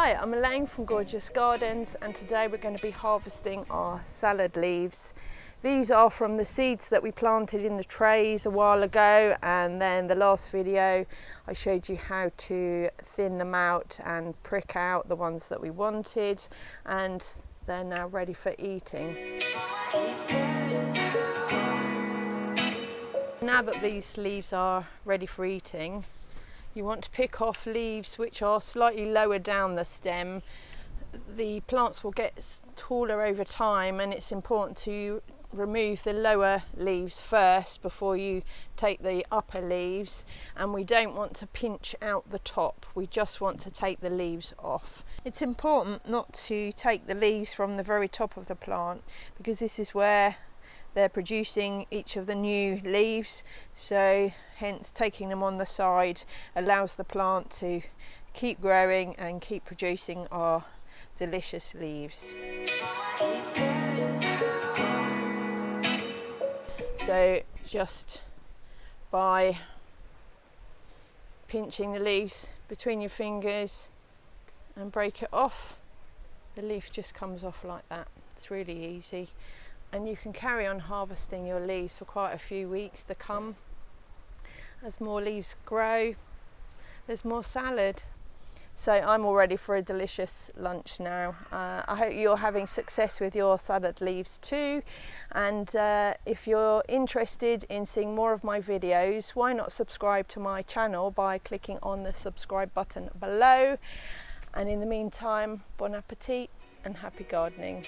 Hi, I'm Elaine from Gorgeous Gardens, and today we're going to be harvesting our salad leaves. These are from the seeds that we planted in the trays a while ago, and then the last video I showed you how to thin them out and prick out the ones that we wanted, and they're now ready for eating. Now that these leaves are ready for eating, you want to pick off leaves which are slightly lower down the stem. The plants will get taller over time, and it's important to remove the lower leaves first before you take the upper leaves, and we don't want to pinch out the top, we just want to take the leaves off. It's important not to take the leaves from the very top of the plant, because this is where they're producing each of the new leaves, so hence taking them on the side allows the plant to keep growing and keep producing our delicious leaves. So just by pinching the leaves between your fingers and break it off, the leaf just comes off like that. It's really easy. And you can carry on harvesting your leaves for quite a few weeks to come. As more leaves grow, there's more salad. So I'm all ready for a delicious lunch now. I hope you're having success with your salad leaves too. And if you're interested in seeing more of my videos, why not subscribe to my channel by clicking on the subscribe button below. And in the meantime, bon appetit and happy gardening.